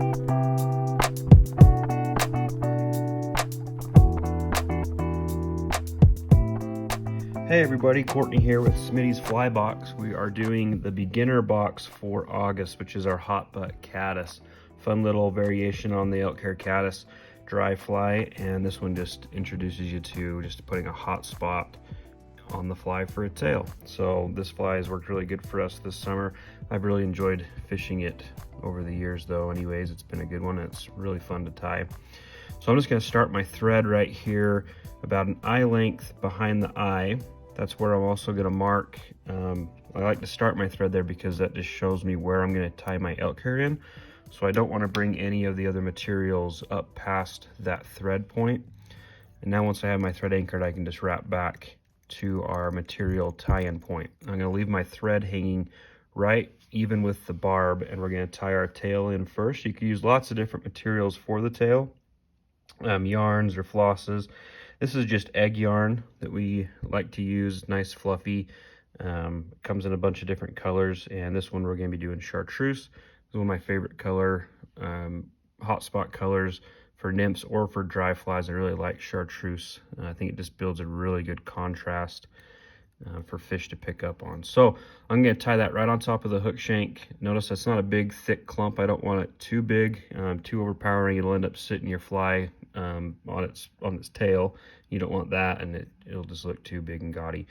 Hey everybody, Courtney here with Smitty's Fly Box. We are doing the beginner box for August, which is our hot butt caddis. Fun little variation on the elk hair caddis dry fly, and this one just introduces you to just putting a hot spot on the fly for a tail. So this fly has worked really good for us this summer. I've really enjoyed fishing it over the years though. Anyways, it's been a good one. It's really fun to tie. So I'm just going to start my thread right here about an eye length behind the eye. That's where I'm also going to mark. I like to start my thread there because that just shows me where I'm going to tie my elk hair in. So I don't want to bring any of the other materials up past that thread point. And now once I have my thread anchored, I can just wrap back to our material tie-in point. I'm going to leave my thread hanging right even with the barb, and we're going to tie our tail in first. You can use lots of different materials for the tail, yarns or flosses. This is just egg yarn that we like to use, nice fluffy. Comes in a bunch of different colors, and this one we're going to be doing chartreuse. This is one of my favorite color, hotspot colors for nymphs or for dry flies. I really like chartreuse. I think it just builds a really good contrast for fish to pick up on. So I'm going to tie that right on top of the hook shank. Notice that's not a big thick clump. I don't want it too big, too overpowering. It'll end up sitting your fly on its tail. You don't want that, and it'll just look too big and gaudy.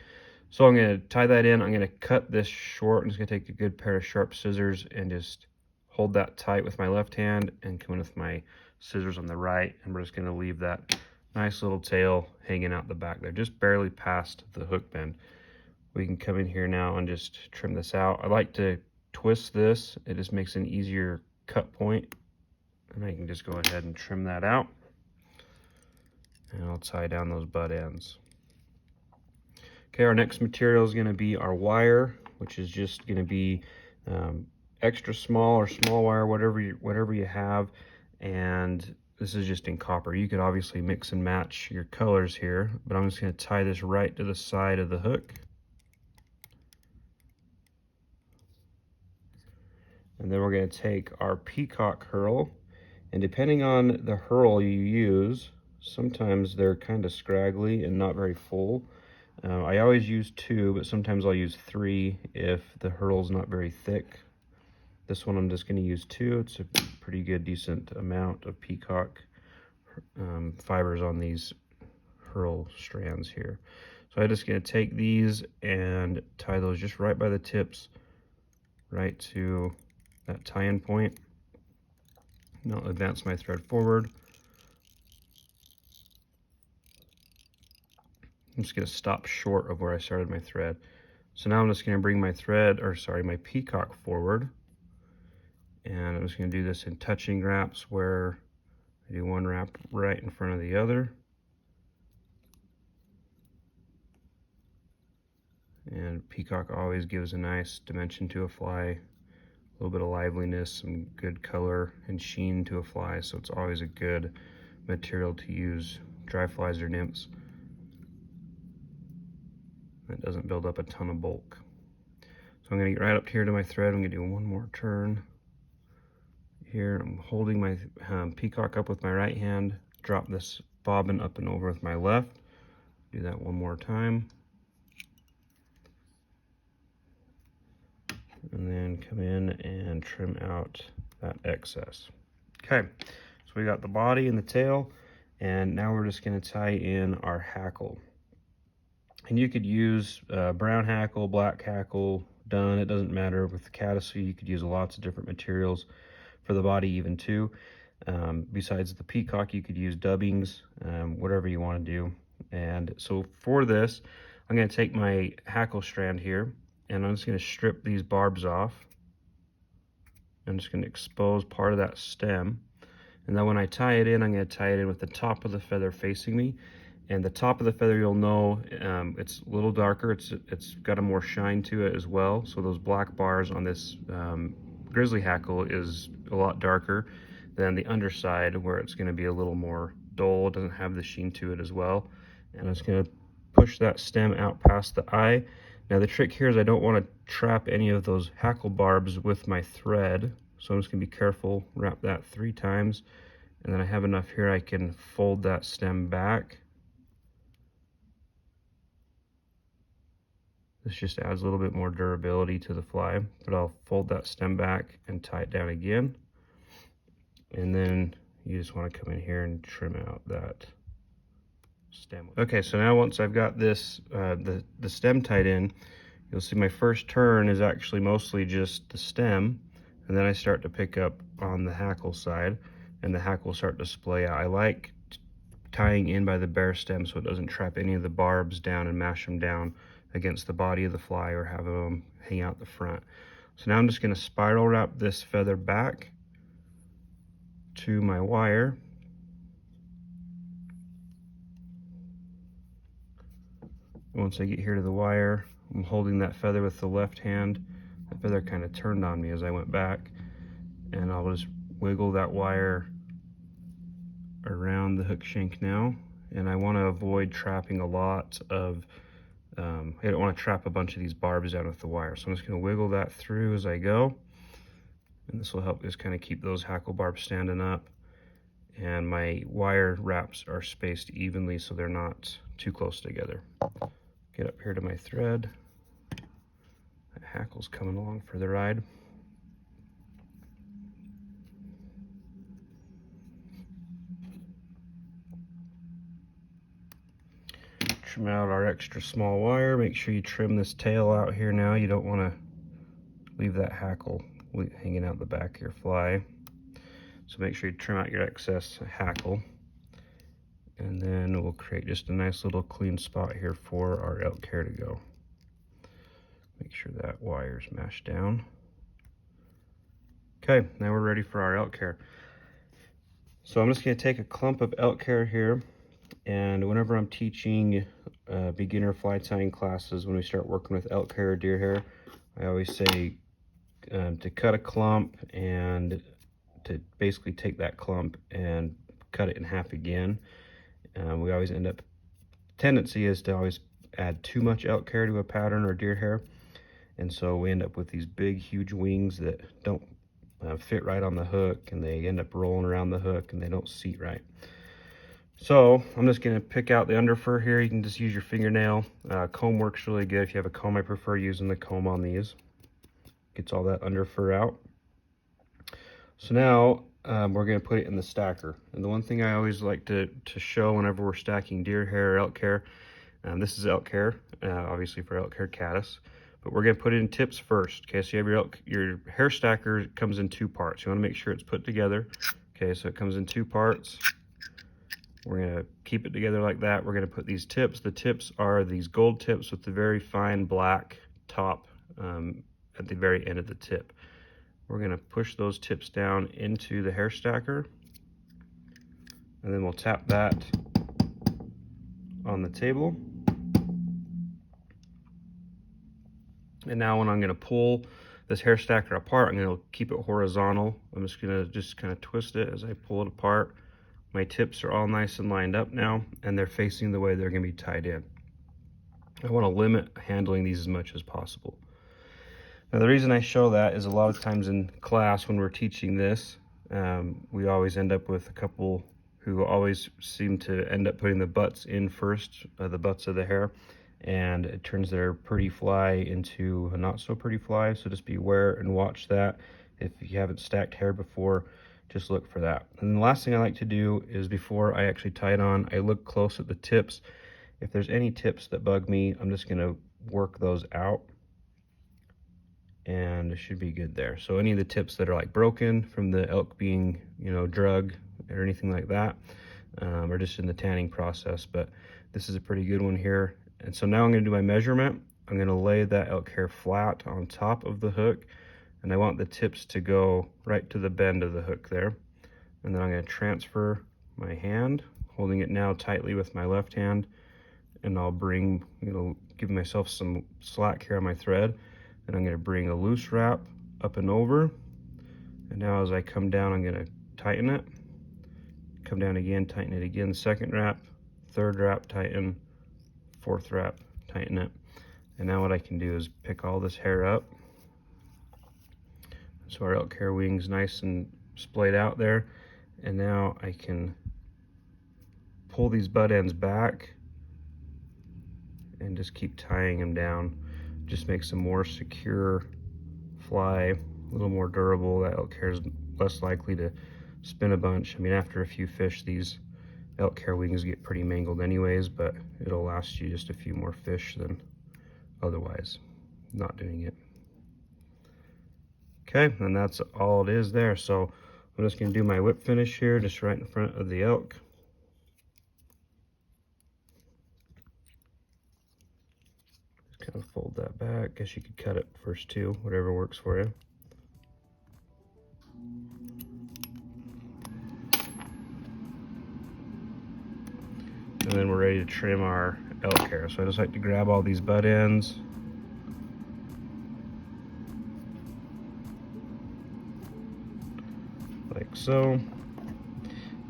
So I'm going to tie that in. I'm going to cut this short. I'm just going to take a good pair of sharp scissors and just hold that tight with my left hand and come in with my scissors on the right, and we're just going to leave that nice little tail hanging out the back there, just barely past the hook bend. We can come in here now and just trim this out. I like to twist this. It just makes an easier cut point, and I can just go ahead and trim that out. And I'll tie down those butt ends. Okay, our next material is going to be our wire, which is just going to be extra small or small wire, whatever you have. And this is just in copper. You could obviously mix and match your colors here, but I'm just going to tie this right to the side of the hook. And then we're going to take our Peacock herl, and depending on the herl you use, sometimes they're kind of scraggly and not very full. I always use 2, but sometimes I'll use 3 if the herl's not very thick. This one I'm just going to use 2. It's a pretty good, decent amount of Peacock fibers on these herl strands here. So I'm just going to take these and tie those just right by the tips, right to that tie-in point. Now I'll advance my thread forward. I'm just going to stop short of where I started my thread. So now I'm just going to bring my my Peacock forward. And I'm just going to do this in touching wraps where I do one wrap right in front of the other. And Peacock always gives a nice dimension to a fly, a little bit of liveliness, some good color and sheen to a fly. So it's always a good material to use, dry flies or nymphs. It doesn't build up a ton of bulk. So I'm going to get right up here to my thread. I'm going to do one more turn here. I'm holding my Peacock up with my right hand, drop this bobbin up and over with my left. Do that one more time. And then come in and trim out that excess. Okay, so we got the body and the tail, and now we're just going to tie in our hackle. And you could use brown hackle, black hackle, dun, it doesn't matter. With the caddis, you could use lots of different materials for the body even too. Besides the Peacock, you could use dubbings, whatever you want to do. And so for this, I'm going to take my hackle strand here, and I'm just going to strip these barbs off. I'm just going to expose part of that stem. And then when I tie it in, I'm going to tie it in with the top of the feather facing me. And the top of the feather, you'll know it's a little darker. It's got a more shine to it as well. So those black bars on this grizzly hackle is a lot darker than the underside, where it's going to be a little more dull. It doesn't have the sheen to it as well. And I'm just going to push that stem out past the eye. Now the trick here is I don't want to trap any of those hackle barbs with my thread. So I'm just gonna be careful, wrap that 3 times, and then I have enough here I can fold that stem back. This just adds a little bit more durability to the fly, but I'll fold that stem back and tie it down again. And then you just want to come in here and trim out that stem. Okay, so now once I've got this, the stem tied in, you'll see my first turn is actually mostly just the stem, and then I start to pick up on the hackle side, and the hackle will start to splay out. I like tying in by the bare stem so it doesn't trap any of the barbs down and mash them down against the body of the fly or have them hang out the front. So now I'm just going to spiral wrap this feather back to my wire. Once I get here to the wire, I'm holding that feather with the left hand. That feather kind of turned on me as I went back, and I'll just wiggle that wire around the hook shank now. And I want to avoid trapping a lot of I don't want to trap a bunch of these barbs down with the wire, so I'm just going to wiggle that through as I go, and this will help just kind of keep those hackle barbs standing up. And my wire wraps are spaced evenly so they're not too close together. Get up here to my thread. That hackle's coming along for the ride. Trim out our extra small wire. Make sure you trim this tail out here now. You don't want to leave that hackle hanging out the back of your fly. So make sure you trim out your excess hackle. And then we'll create just a nice little clean spot here for our elk hair to go. Make sure that wire's mashed down. Okay, now we're ready for our elk hair. So I'm just going to take a clump of elk hair here, and whenever I'm teaching beginner fly tying classes, when we start working with elk hair or deer hair, I always say to cut a clump and to basically take that clump and cut it in half again. We always end up, tendency is to always add too much elk hair to a pattern or deer hair, and so we end up with these big huge wings that don't fit right on the hook, and they end up rolling around the hook and they don't seat right. So I'm just going to pick out the underfur here. You can just use your fingernail. Comb works really good. If you have a comb, I prefer using the comb on these. Gets all that underfur out. So now we're going to put it in the stacker. And the one thing I always like to show whenever we're stacking deer hair or elk hair, this is elk hair, obviously for elk hair caddis, but we're going to put it in tips first. Okay, so you have your hair stacker comes in 2 parts. You want to make sure it's put together. Okay, so it comes in 2 parts. We're going to keep it together like that. We're going to put these tips. The tips are these gold tips with the very fine black top at the very end of the tip. We're going to push those tips down into the hair stacker, and then we'll tap that on the table. And now when I'm going to pull this hair stacker apart, I'm going to keep it horizontal. I'm just going to kind of twist it as I pull it apart. My tips are all nice and lined up now, and they're facing the way they're going to be tied in. I want to limit handling these as much as possible. Now the reason I show that is a lot of times in class when we're teaching this, we always end up with a couple who always seem to end up putting the butts in first, the butts of the hair, and it turns their pretty fly into a not so pretty fly. So just beware and watch that. If you haven't stacked hair before, just look for that. And the last thing I like to do is before I actually tie it on, I look close at the tips. If there's any tips that bug me, I'm just gonna work those out, and it should be good there. So any of the tips that are like broken from the elk being, drug or anything like that, or just in the tanning process, but this is a pretty good one here. And so now I'm gonna do my measurement. I'm gonna lay that elk hair flat on top of the hook, and I want the tips to go right to the bend of the hook there. And then I'm going to transfer my hand, holding it now tightly with my left hand, and I'll bring, give myself some slack here on my thread, and I'm going to bring a loose wrap up and over. And now as I come down, I'm going to tighten it, come down again, tighten it again, second wrap, third wrap, tighten, fourth wrap, tighten it. And now what I can do is pick all this hair up, So our elk hair wing's nice and splayed out there. And now I can pull these butt ends back and just keep tying them down. Just makes a more secure fly, a little more durable. That elk hair is less likely to spin a bunch. I mean, after a few fish, these elk hair wings get pretty mangled anyways, but it'll last you just a few more fish than otherwise not doing it. Okay, and that's all it is there. So I'm just gonna do my whip finish here, just right in front of the elk. Just kind of fold that back. Guess you could cut it first too, whatever works for you. And then we're ready to trim our elk hair. So I just like to grab all these butt ends. Like so.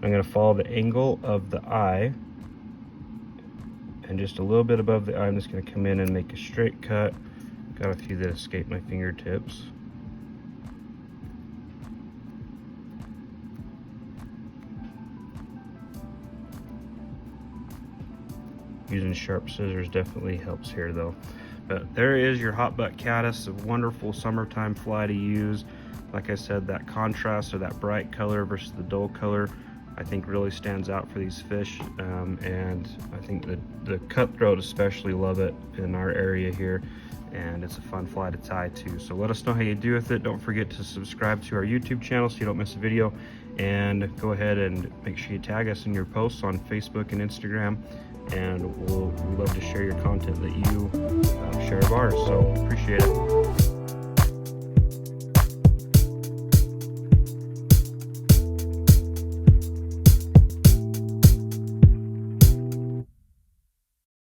I'm going to follow the angle of the eye. And just a little bit above the eye, I'm just going to come in and make a straight cut. Got a few that escape my fingertips. Using sharp scissors definitely helps here though. But there is your hot butt caddis, a wonderful summertime fly to use. Like I said, that contrast or that bright color versus the dull color, I think really stands out for these fish. And I think the cutthroat especially love it in our area here. And it's a fun fly to tie too. So let us know how you do with it. Don't forget to subscribe to our YouTube channel so you don't miss a video. And go ahead and make sure you tag us in your posts on Facebook and Instagram. And we'd love to share your content that you share of ours. So appreciate it.